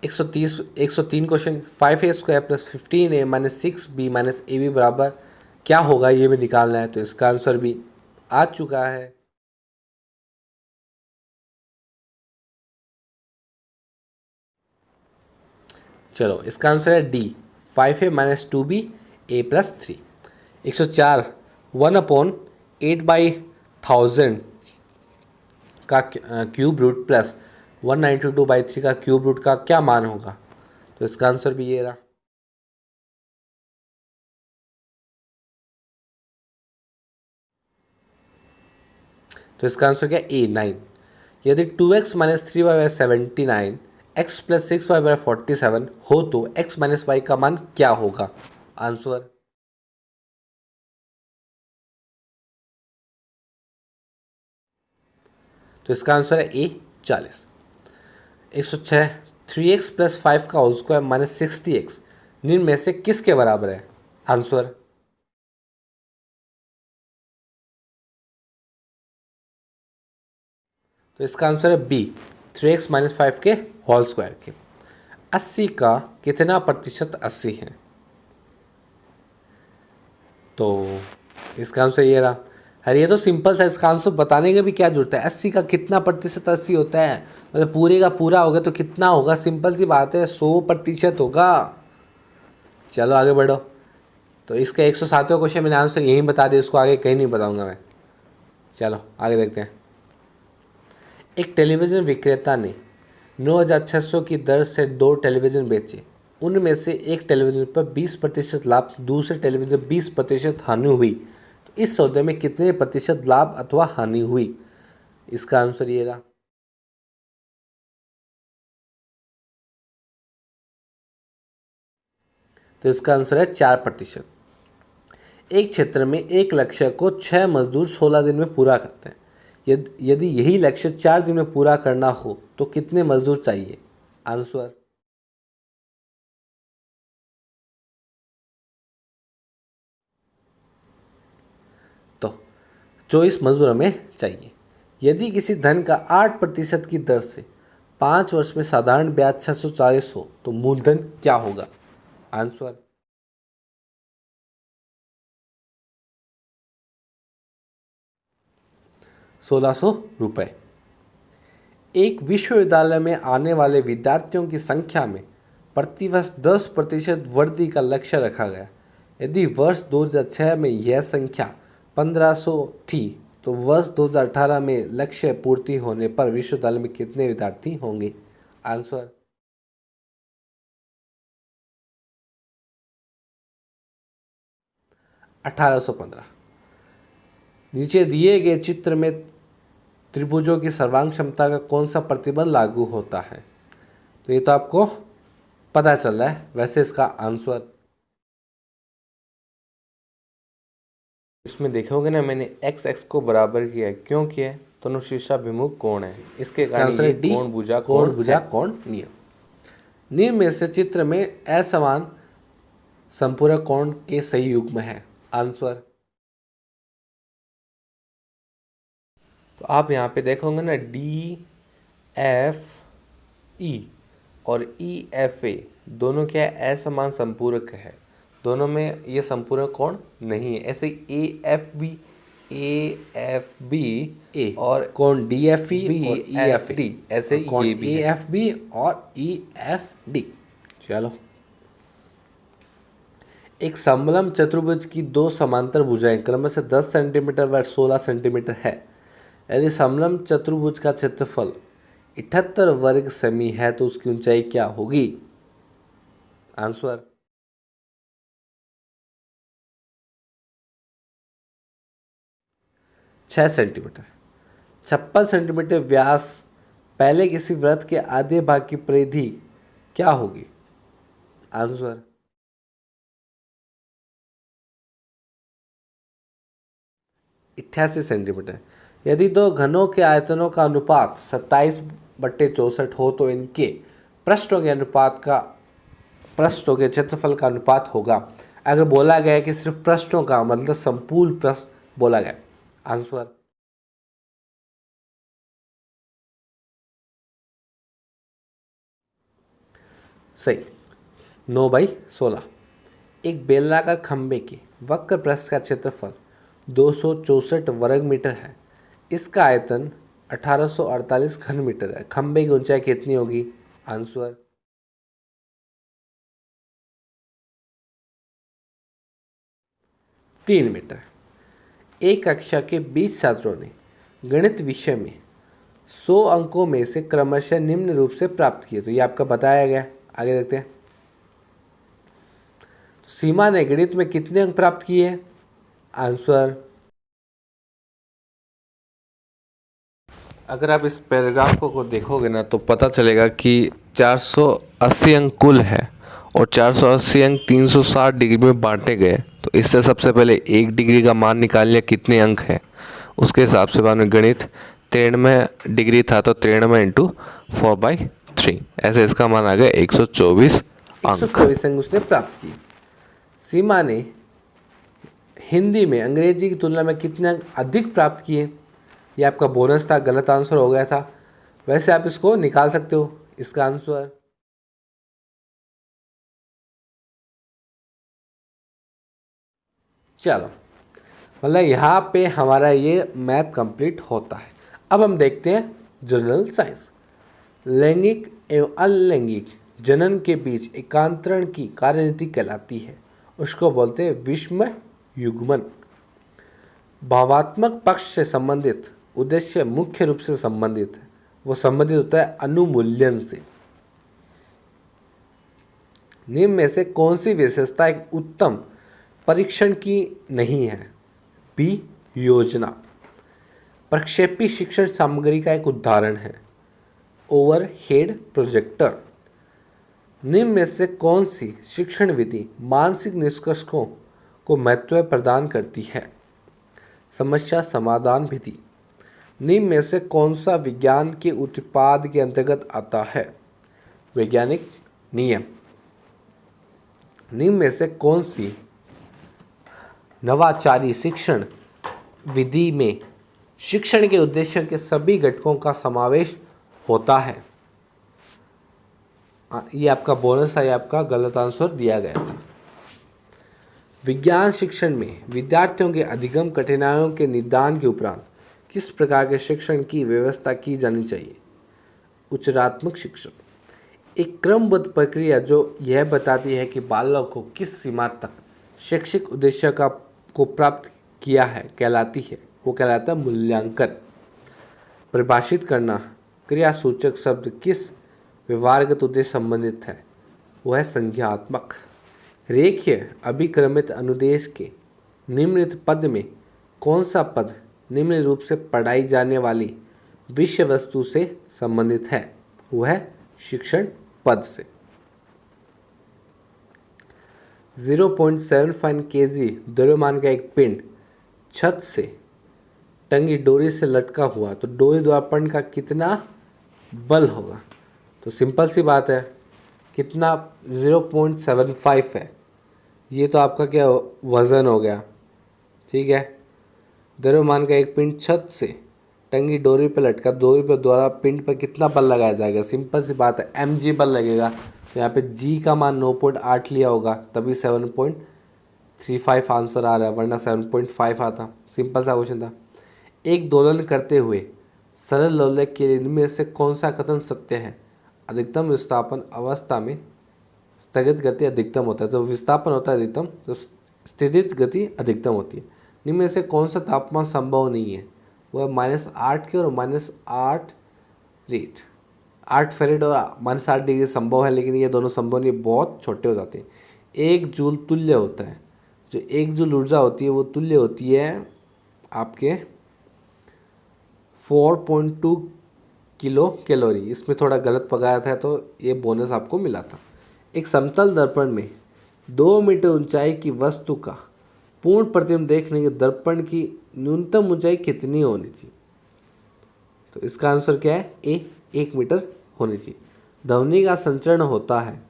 103 question 5a² + 15a - 6b - ab बराबर क्या होगा, ये भी निकालना है, तो इसका आंसर भी आ चुका है। चलो, इसका आंसर है डी 5a - 2b a + 3। 104 1/8/1000 का क्यूब रूट प्लस 192/3 का क्यूब रूट का क्या मान होगा, तो इसका आंसर भी ये रहा। तो इसका आंसर क्या? ए 9। यदि 2x - 3y 79 x + 6y 47 हो तो x - y का मान क्या होगा? आंसर तो इसका आंसर है ए 40। 106 3x + 5 का होल स्क्वायर - 60x निम्न में से किसके बराबर है? आंसर तो इसका आंसर है बी 3x - 5 के होल स्क्वायर के। 80 का कितना प्रतिशत 80 है? तो इसका आंसर ये रहा। अरे ये तो सिंपल सा, इसका आंसर बताने का भी क्या जरूरत है। 80 का कितना प्रतिशत 80 होता है, मतलब पूरे का पूरा होगा तो कितना होगा? सिंपल सी बात है, 100% होगा। चलो आगे बढ़ो। तो इसका 107वां क्वेश्चन मैंने आंसर यहीं बता दिया, इसको आगे कहीं नहीं बताऊंगा मैं। चलो आगे देखते हैं। एक टेलीविज़न विक्रेता ने 9,600 की दर से 2 टेलीविज़न बेचे। उनमें से एक टेलीविज़न पर 20% लाभ, दूसरे टेलीविज़न 20% हानि हुई। तो इस सौदे में कितने प्रतिशत लाभ अथवा हानि हुई? इसका आंसर ये रहा। तो इसका आंसर है 4%। एक क्षेत्र में एक लक्ष्य को 6 मजदूर 16 दिन में पूरा करते हैं। यदि यही लक्ष्य 4 दिन में पूरा करना हो तो कितने मजदूर चाहिए? आंसर तो 24 मजदूर हमें चाहिए। यदि किसी धन का 8% की दर से 5 वर्ष में साधारण ब्याज 640 हो तो मूलधन क्या होगा? आंसर 1600 रुपये। एक विश्वविद्यालय में आने वाले विद्यार्थियों की संख्या में प्रतिवर्ष 10% वृद्धि का लक्ष्य रखा गया। यदि वर्ष 2006 में यह संख्या 1500 थी तो वर्ष 2018 में लक्ष्य पूर्ति होने पर विश्वविद्यालय में कितने विद्यार्थी होंगे? आंसर 1815। नीचे दिए गए चित्र में त्रिभुजों की सर्वांग क्षमता का कौन सा प्रतिबल लागू होता है? तो ये तो आपको पता चल रहा है। वैसे इसका आंसर इसमें देखोगे ना, मैंने x x को बराबर किया है। क्यों किया है? दोनों शीर्षाभिमुख कोण है, इसके कारण ये कोण भुजा कोण नियम। नियम में से चित्र में असमान संपूरक कोण के सही युग्म है। आंसर तो आप यहाँ पे देखोगे ना, DFE और EFA दोनों क्या है? असमान संपूरक है। दोनों में ये संपूरक कोण नहीं है। ऐसे AFB और कोण DFE और EFD, ऐसे ये भी है AFB और EFD। चलो, एक समलंब चतुर्भुज की दो समांतर भुजाएं क्रमशः 10 सेंटीमीटर व 16 सेंटीमीटर है। यदि समलंब चतुर्भुज का क्षेत्रफल 78 वर्ग सेमी है तो उसकी ऊंचाई क्या होगी? Answer 6 centimetre. 56 सेंटीमीटर व्यास पहले किसी वृत्त के आधे भाग की परिधि क्या होगी? Answer 88 centimetre. यदि दो घनों के आयतनों का अनुपात 27/64 हो तो इनके पृष्ठों के क्षेत्रफल का अनुपात होगा। अगर बोला गया है कि सिर्फ पृष्ठों का, मतलब संपूर्ण पृष्ठ बोला गया। आंसर सही 9/16। एक बेलनाकार खंभे के वक्र पृष्ठ का क्षेत्रफल 264 वर्ग मीटर है। इसका आयतन 1848 घन मीटर है। खंभे की ऊंचाई कितनी होगी? Answer 3 meter. एक कक्षा के 20 छात्रों ने गणित विषय में 100 अंकों में से क्रमशः निम्न रूप से प्राप्त किए। तो ये आपका बताया गया। आगे देखते हैं। सीमा ने गणित में कितने अंक प्राप्त किए? आंसर अगर आप इस पैराग्राफ को देखोगे ना तो पता चलेगा कि 480 अंक कुल है और 480 अंक 360 डिग्री में बांटे गए। तो इससे सबसे पहले 1 डिग्री का मान निकाल लिया कितने अंक है, उसके हिसाब से बाद में गणित 93 डिग्री था तो 93 × 4/3, ऐसे इसका मान आ गया 124 अंक। 124 अंक उसने प्राप्त किए। सीमा ने हिंदी में अंग्रेजी की तुलना में कितने अंक अधिक प्राप्त किए? ये आपका बोनस था, गलत आंसर हो गया था। वैसे आप इसको निकाल सकते हो। इसका आंसर चलो, मतलब यहाँ पे हमारा ये मैथ कंप्लीट होता है। अब हम देखते हैं जनरल साइंस। लैंगिक एवं अलैंगिक जनन के बीच एकांतरण की कार्यनीति कहलाती है। उसको बोलते हैं विषम युग्मन। भावात्मक पक्ष से संबंधित उद्देश्य मुख्य रूप से संबंधित है। वो संबंधित होता है अनुमूल्यन से। निम्न में से कौन सी विशेषता एक उत्तम परीक्षण की नहीं है? बी, योजना। प्रक्षेपी शिक्षण सामग्री का एक उदाहरण है ओवरहेड प्रोजेक्टर। निम्न में से कौन सी शिक्षण विधि मानसिक निष्कर्षों को महत्व प्रदान करती है? समस्या समाधान विधि। निम्न में से कौन सा विज्ञान के उत्पाद के अंतर्गत आता है? वैज्ञानिक नियम। निम्न में से कौन सी नवाचारी शिक्षण विधि में शिक्षण के उद्देश्यों के सभी घटकों का समावेश होता है? ये आपका बोनस है, ये आपका गलत आंसर दिया गया था। विज्ञान शिक्षण में विद्यार्थियों के अधिगम कठिनाइयों के निदान के उपरांत किस प्रकार के शिक्षण की व्यवस्था की जानी चाहिए? उच्चारात्मक शिक्षण, एक क्रमबद्ध प्रक्रिया जो यह बताती है कि बालक को किस सीमा तक शैक्षिक उद्देश्य को प्राप्त किया है कहलाती है, वो कहलाता है मूल्यांकन। परिभाषित करना, क्रियासूचक शब्द किस व्यवहारगत उद्देश्य संबंधित है, वह है संज्ञात्मक। रेखीय अभिक्रमित अनुदेश के निम्नलिखित पद में कौन सा पद निम्न रूप से पढ़ाई जाने वाली विषय वस्तु से संबंधित है, वह है शिक्षण पद से। 0.75 kg द्रव्यमान का एक पिंड छत से टंगी डोरी से लटका हुआ तो डोरी द्वारा का कितना बल होगा? तो सिंपल सी बात है, कितना 0.75 है, ये तो आपका क्या वज़न हो गया, ठीक है। द्रव्यमान का एक पिंड छत से टंगी डोरी पर लटका, डोरी पर द्वारा पिंड पर कितना बल लगाया जाएगा? सिंपल सी बात है, mg बल लगेगा। तो यहाँ पे g का मान 9.8 लिया होगा, तभी 7.35 आंसर आ रहा है, वरना 7.5 आता। सिंपल सा क्वेश्चन था। एक दोलन करते हुए सरल लोलक के लिए इनमें से कौन सा कथन सत्य है? अधिकतम विस्थापन अवस्था में स्थगित गति अधिकतम होता है, तो विस्थापन होता है अधिकतम, तो स्थितिज गति अधिकतम होती है। निम्न में से कौन सा तापमान संभव नहीं है? वह -8 के और -8 रेट 8 फेरेड और -8 डिग्री संभव है, लेकिन ये दोनों संभव नहीं, बहुत छोटे हो जाते हैं। 1 जूल तुल्य होता है, जो 1 जूल ऊर्जा होती है वो तुल्य होती है आपके 4.2 किलो कैलोरी। इसमें थोड़ा गलत पकाया था तो ये बोनस आपको मिला था। एक समतल दर्पण में 2 मीटर ऊंचाई की वस्तु का पूर्ण प्रतिबिंब देखने के दर्पण की न्यूनतम ऊंचाई कितनी होनी चाहिए? तो इसका आंसर क्या है? ए, 1 मीटर होनी चाहिए। ध्वनि का संचरण होता है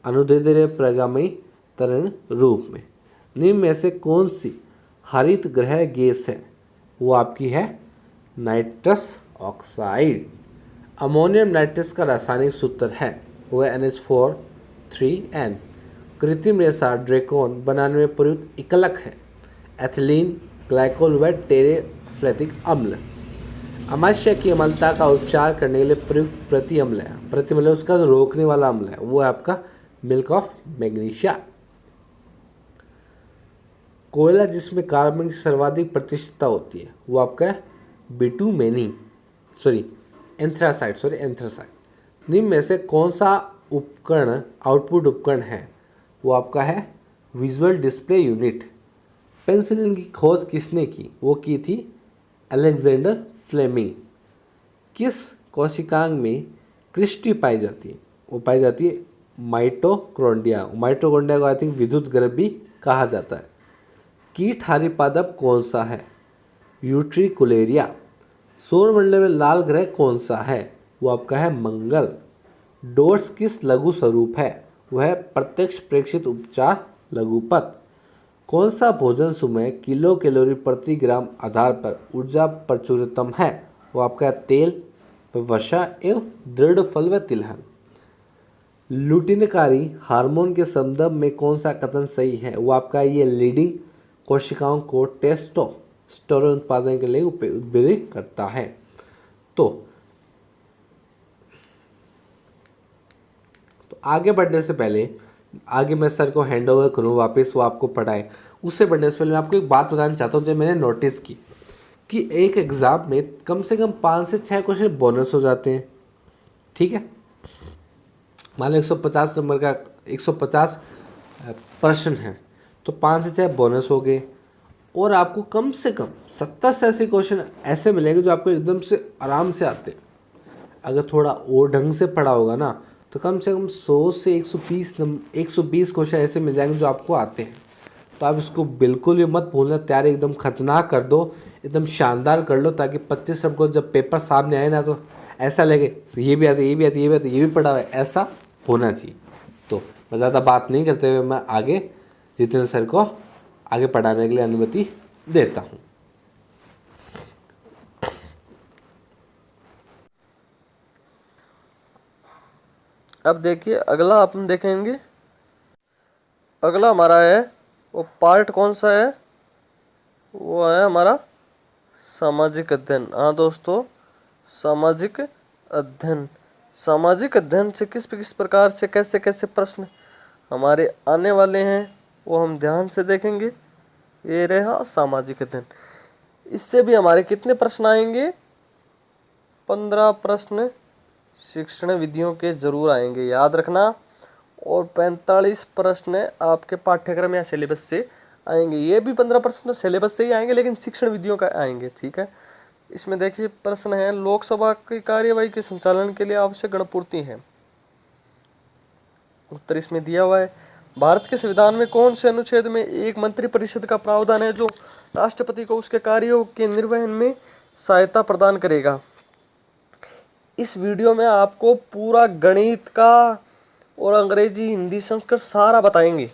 अनुदैर्ध्य प्रगामी तरंग रूप में। निम्न में से कौन सी हरित गृह गैस है? वो आपकी है नाइट्रस ऑक्साइड। अमोनियम नाइट्रस का रासायनिक सूत्र है वो है NH4 3N। कृत्रिम रेशा ड्रैकोन बनाने में प्रयुक्त इकलक है एथिलीन ग्लाइकोल व टेरेफ्लेटिक अम्ल। अमाशय की अम्लता का उपचार करने के लिए प्रयुक्त प्रति अम्ल है, प्रति अम्ल उसका जो रोकने वाला अम्ल है वो है आपका मिल्क ऑफ मैग्नीशिया। कोयला जिसमें कार्बन की सर्वाधिक प्रतिशतता होती है वो आपका है एंथ्रासाइड। निम्न में से कौन सा उपकरण आउटपुट उपकरण है? वो आपका है विजुअल डिस्प्ले यूनिट। पेंसिलिन की खोज किसने की? वो की थी अलेक्जेंडर फ्लेमिंग। किस कोशिकांग में क्रिस्टी पाई जाती है? वो पाई जाती है माइटोकॉन्ड्रिया। माइटोकॉन्ड्रिया को आई थिंक विद्युत गर्भ भी कहा जाता है। कीटहारी पादप कौन सा है? यूट्रिकुलेरिया। सौरमंडल में लाल ग्रह कौन सा है? वो आपका है मंगल। डोट्स किस लघु स्वरूप है? वह प्रत्यक्ष प्रेक्षित उपचार लघुपथ। कौन सा भोजन समय किलो कैलोरी प्रति ग्राम आधार पर ऊर्जा प्रचुरतम है? वो आपका तेल, वसा एवं दृढ़ फल व तिलहन। लुटिनकारी हार्मोन के संदर्भ में कौन सा कथन सही है? वो आपका ये लीडिंग कोशिकाओं को टेस्टोस्टेरोन उत्पादन के लिए उद्वेलित करता है। तो आगे बढ़ने से पहले आगे मैं सर को हैंड ओवर करूँ वापस, वो आपको पढ़ाए, उससे बढ़ने से पहले मैं आपको एक बात बताना चाहता हूँ जो मैंने नोटिस की कि एक एग्ज़ाम में कम से कम 5 से 6 क्वेश्चन बोनस हो जाते हैं। ठीक है, मान लो 150 नंबर का 150 प्रश्न है तो 5 से 6 बोनस हो गए, और आपको कम से कम 70 से 80 क्वेश्चन ऐसे मिलेंगे जो आपको एकदम से आराम से आते हैं। अगर थोड़ा और ढंग से पढ़ा होगा ना तो कम से कम 100 से 120 क्वेश्चन ऐसे मिल जाएंगे जो आपको आते हैं। तो आप इसको बिल्कुल भी मत भूलना, तैयारी एकदम खतरनाक कर दो, एकदम शानदार कर लो, ताकि 25 को जब पेपर सामने आए ना तो ऐसा लगे ये भी आता है, ये भी आता है, ये भी आता है, ये भी पढ़ा हुआ है, ऐसा होना चाहिए। तो मैं ज़्यादा बात नहीं करते हुए मैं आगे जितेंद्र सर को आगे पढ़ाने के लिए अनुमति देता हूँ। अब देखिए अगला अपन देखेंगे, अगला हमारा है वो पार्ट कौन सा है? वो है हमारा सामाजिक अध्ययन। हाँ दोस्तों, सामाजिक अध्ययन, सामाजिक अध्ययन से किस प्रकार से कैसे कैसे प्रश्न हमारे आने वाले हैं वो हम ध्यान से देखेंगे। ये रहा सामाजिक अध्ययन। इससे भी हमारे कितने प्रश्न आएंगे? 15 प्रश्न शिक्षण विधियों के जरूर आएंगे, याद रखना। और 45 प्रश्न आपके पाठ्यक्रम या सिलेबस से आएंगे। ये भी 15 प्रश्न सिलेबस से ही आएंगे, लेकिन शिक्षण विधियों का आएंगे, ठीक है। इसमें देखिए प्रश्न है, लोकसभा की कार्यवाही के संचालन के लिए आवश्यक गणपूर्ति है। उत्तर इसमें दिया हुआ है। भारत के संविधान में कौन से अनुच्छेद में एक मंत्री परिषद का प्रावधान है जो राष्ट्रपति को उसके कार्यों के निर्वहन में सहायता प्रदान करेगा। इस वीडियो में आपको पूरा गणित का और अंग्रेजी, हिंदी, संस्कृत सारा बताएंगे।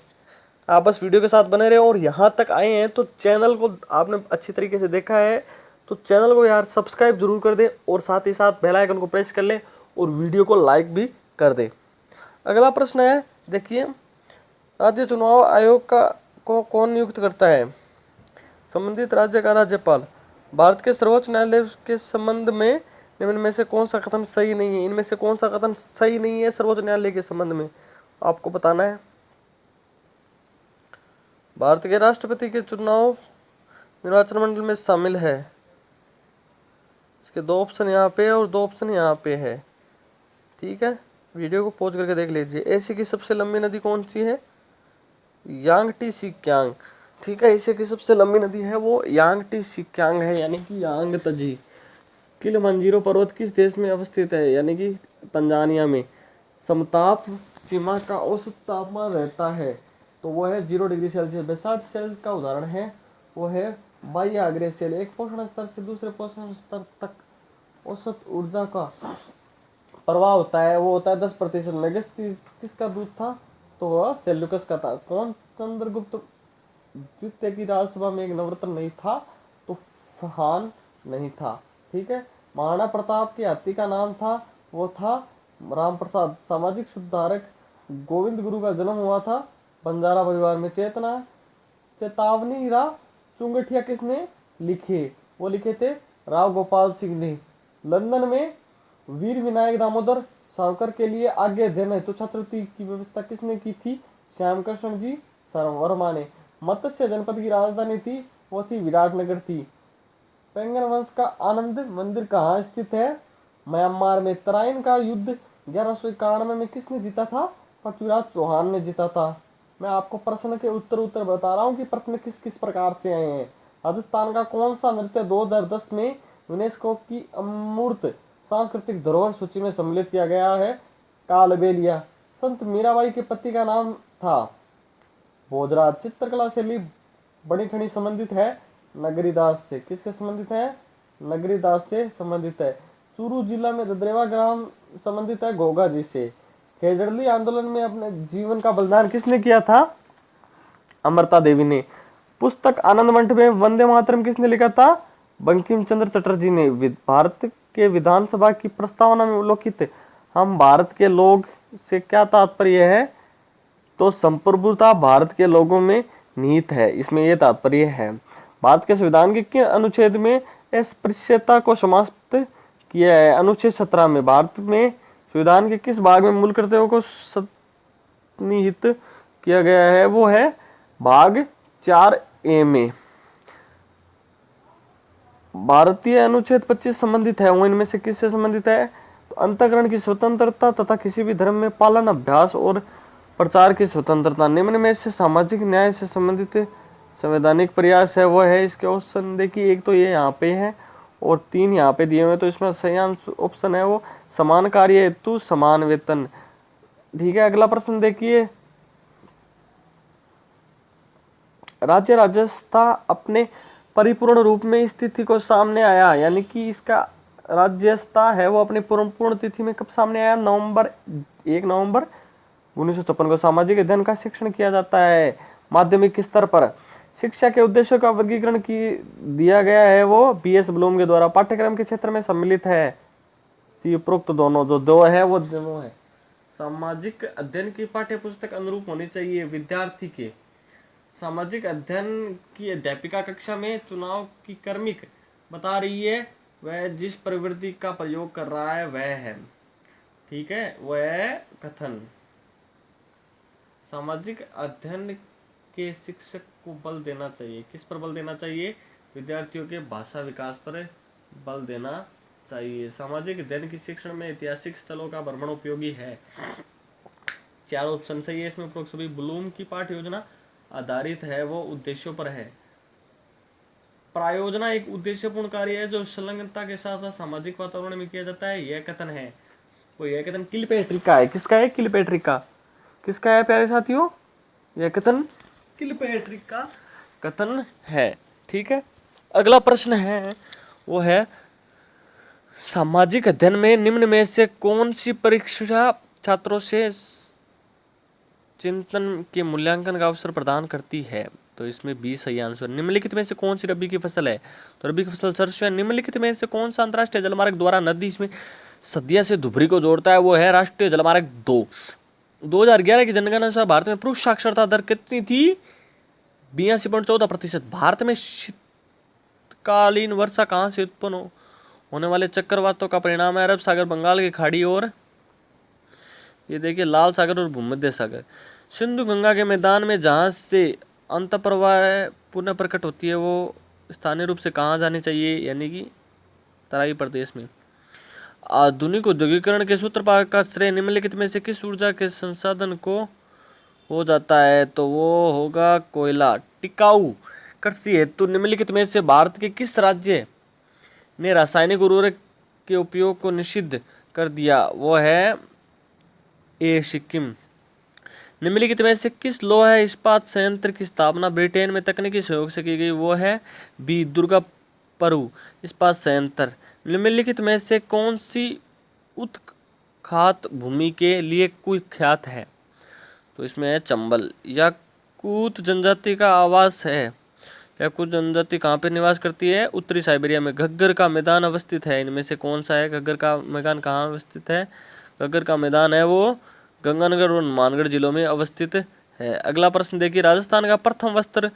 आप बस वीडियो के साथ बने रहे। और यहाँ तक आए हैं तो चैनल को आपने अच्छी तरीके से देखा है तो चैनल को यार सब्सक्राइब जरूर कर दे और साथ ही साथ बेल आइकन को प्रेस कर ले और वीडियो को लाइक भी कर दे। अगला प्रश्न है, देखिए, राज्य चुनाव आयोग को कौन नियुक्त करता है? संबंधित राज्य का राज्यपाल। भारत के सर्वोच्च न्यायालय के संबंध में निम्न में से कौन सा कथन सही नहीं है? इनमें से कौन सा कथन सही नहीं है सर्वोच्च न्यायालय के संबंध में? आपको बताना है। भारत के राष्ट्रपति के चुनाव निर्वाचन मंडल में शामिल है। इसके 2 ऑप्शन यहाँ पे और 2 ऑप्शन यहाँ पे है, ठीक है। वीडियो को पॉज करके देख लीजिए। एशिया की सबसे लंबी नदी कौन सी है? यांगटी सिक्यांग, ठीक है। एशिया की सबसे लंबी नदी है वो यांगटी सिक्यांग है, यानी कि यांगतजी। किलिमंजारो पर्वत किस देश में अवस्थित है? यानी कि तंजानिया में। समताप सीमा का औसत तापमान रहता है तो वो है 0 डिग्री सेल्सियस। बेसाल्ट सेल का उदाहरण है वो है बाह्य आग्नेय सेल। एक पोषण स्तर से दूसरे पोषण स्तर तक औसत ऊर्जा का प्रवाह होता है, वो होता है 10%। मेगस किसका दूत था? तो वह सेल्यूकस का था। कौन चंद्रगुप्त द्वितीय की राज्यसभा में एक नवरत्न नहीं था? तो फहान नहीं था, ठीक है। महाराणा प्रताप की हत्या का नाम था वो था राम प्रसाद। सामाजिक सुधारक गोविंद गुरु का जन्म हुआ था बंजारा परिवार में। चेतावनी राव चुंगठिया किसने लिखे? वो लिखे थे राव गोपाल सिंह ने। लंदन में वीर विनायक दामोदर सावरकर के लिए आगे अध्ययन हेतु छात्रवृत्ति की व्यवस्था किसने की थी? श्याम कृष्ण जी वर्मा ने। मत्स्य जनपद की राजधानी थी वो थी विराटनगर थी। पेंगन वंश का आनंद मंदिर कहाँ स्थित है? म्यांमार में। तराइन का युद्ध 1191 में किसने जीता था? पृथ्वीराज चौहान ने जीता था। मैं आपको प्रश्न के उत्तर बता रहा हूँ कि प्रश्न किस किस प्रकार से आए हैं। राजस्थान का कौन सा नृत्य 2010 में यूनेस्को की अमूर्त सांस्कृतिक धरोहर सूची में सम्मिलित किया गया है? कालबेलिया। संत मीराबाई के पति का नाम था भोजराज। चित्रकला शैली बड़ी खड़ी संबंधित है नगरीदास से। किससे संबंधित है? नगरीदास से संबंधित है। चूरू जिला में ददरेवा ग्राम संबंधित है घोघा जी से। खेजड़ली आंदोलन में अपने जीवन का बलिदान किसने किया था? अमृता देवी ने। पुस्तक आनंद मंठ में वंदे मातरम किसने लिखा था? बंकिम चंद्र चटर्जी ने। भारत के विधानसभा की प्रस्तावना में उल्लेखित हम भारत के लोग से क्या तात्पर्य है? तो संप्रभुता भारत के लोगों में निहित है, इसमें यह तात्पर्य है। भारत के संविधान के किस अनुच्छेद में अस्पृश्यता को समाप्त किया है? अनुच्छेद 17 में। भारत में संविधान के किस भाग में मूल कर्तव्यों को सन्निहित किया गया है? वो है भाग 4A में। भारतीय अनुच्छेद 25 संबंधित है, वो इनमें से किससे संबंधित है? तो अंतःकरण की स्वतंत्रता तथा किसी भी धर्म में पालन, अभ्यास और प्रचार की स्वतंत्रता। निम्न में से सामाजिक न्याय से संबंधित संवैधानिक प्रयास है वो है। इसके ऑप्शन देखिए, एक तो ये यहाँ पे है और 3 यहाँ पे दिए हुए, तो इसमें सही ऑप्शन है वो समान कार्य हेतु समान वेतन, ठीक है। अगला प्रश्न देखिए, राज्य राजस्थान अपने परिपूर्ण रूप में स्थिति को सामने आया, यानी कि इसका राज्यस्था है वो अपनी पूर्ण तिथि में कब सामने आया? 1 नवंबर 1956 को। सामाजिक अध्ययन का शिक्षण किया जाता है माध्यमिक स्तर पर। शिक्षा के उद्देश्यों का वर्गीकरण दिया गया है वो BS ब्लूम के द्वारा। पाठ्यक्रम के क्षेत्र में सम्मिलित है सी उपरोक्त दोनों, जो 2 है वो दोनों है। सामाजिक अध्ययन की पाठ्य पुस्तक अनुरूप होनी चाहिए विद्यार्थी के। सामाजिक अध्ययन की अध्यापिका कक्षा में चुनाव की क्रमिक बता रही है वह जिस प्रवृत्ति का प्रयोग कर रहा है वह है, ठीक है, वह कथन। सामाजिक अध्ययन के शिक्षक को बल देना चाहिए, किस पर बल देना चाहिए? विद्यार्थियों के भाषा विकास पर बल देना चाहिए। सामाजिक अध्ययन के शिक्षण में ऐतिहासिक स्थलों का भ्रमण उपयोगी है। 4 ऑप्शन सही है इसमें। उपरोक्त सभी ब्लूम की पाठ योजना आधारित है, वो उद्देश्यों पर है। प्रायोजना एक उद्देश्यपूर्ण कार्य है जो संलग्नता के साथ साथ सामाजिक वातावरण में किया जाता है, यह कथन है। वो यह कथन किलपेट्रिक का है। किसका है? किलपेट्रिक का। किसका है प्यारे साथियों? यह कथन किलपेट्रिक का कथन है, ठीक है। अगला प्रश्न है वो है सामाजिक अध्ययन में निम्न में से कौन सी परीक्षा छात्रों से चिंतन के मूल्यांकन का अवसर प्रदान करती है? तो इसमें 20 सही आंसर। निम्नलिखित में से कौन सी रबी की फसल है? तो रबी की फसल सरसों है। निम्नलिखित में से कौन सा अंतरराष्ट्रीय जलमार्ग द्वारा नदी इसमें सदिया से धुबरी को जोड़ता है? वो है राष्ट्रीय जलमार्ग 2। 2011 की जनगणना अनुसार भारत में पुरुष साक्षरता दर कितनी थी? 82.14%। भारत में शीतकालीन वर्षा कहाँ से उत्पन्न होने वाले चक्रवातों का परिणाम है? अरब सागर, बंगाल की खाड़ी और ये देखिए लाल सागर और भूमध्य सागर। सिंधु गंगा के मैदान में जहाँ से अंतःप्रवाह पुनः प्रकट होती है वो स्थानीय रूप से कहाँ जानी चाहिए? यानी कि तराई प्रदेश में। आधुनिक औद्योगिकरण के सूत्रपात का श्रेय निम्नलिखित में से किस ऊर्जा के संसाधन को हो जाता है? तो वो होगा कोयला। टिकाऊ कृषि हेतु निम्नलिखित में से भारत के किस राज्य ने रासायनिक उर्वरक के उपयोग को निषिद्ध कर दिया? वो है ए सिक्किम। निम्नलिखित में से किस लोहा इस्पात संयंत्र की स्थापना ब्रिटेन में तकनीकी सहयोग से की गई? वो है बी दुर्गापुरु इस्पात संयंत्र। निम्नलिखित में से कौन सी उत्खात भूमि के लिए कुख्यात है? तो इसमें है चंबल। याकूत जनजाति का आवास है। याकूत जनजाति कहाँ पे निवास करती है? उत्तरी साइबेरिया में। घग्गर का मैदान अवस्थित है। इनमें से कौन सा है? घग्गर का मैदान कहाँ अवस्थित है? घग्गर का मैदान है वो गंगानगर और मानगढ़ जिलों में अवस्थित है। अगला प्रश्न देखिए, राजस्थान का प्रथम वस्त्र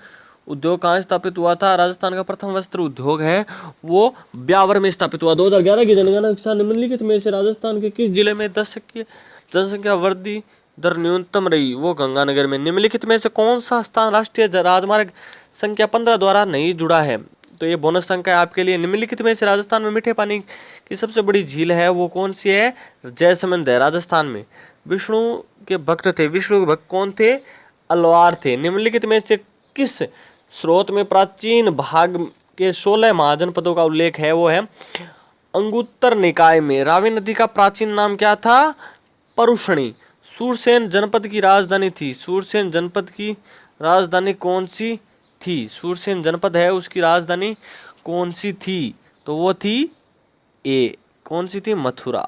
उद्योग कहाँ स्थापित हुआ था? राजस्थान का प्रथम वस्त्र उद्योग है वो ब्यावर में स्थापित हुआ। 2011 की जनगणना अनुसार निम्नलिखित में से राजस्थान के किस जिले में जनसंख्या वृद्धि दर न्यूनतम रही? वो गंगानगर में। निम्नलिखित में से कौन सा स्थान राष्ट्रीय राजमार्ग संख्या 15 द्वारा नहीं जुड़ा है? तो ये बोनस अंक है आपके लिए। निम्नलिखित में से राजस्थान में मीठे पानी की सबसे बड़ी झील है वो कौन सी है? जैसमंद है राजस्थान में। विष्णु के भक्त थे। विष्णु के भक्त कौन थे? अलवार थे। निम्नलिखित में से किस स्रोत में प्राचीन भाग के 16 महाजनपदों का उल्लेख है? वो है अंगुत्तर निकाय में। रावी नदी का प्राचीन नाम क्या था? परुषणी। सूरसेन जनपद की राजधानी थी। सूरसेन जनपद की राजधानी कौन सी थी? सूरसेन जनपद है उसकी राजधानी कौन सी थी? तो वो थी ए, कौन सी थी? मथुरा।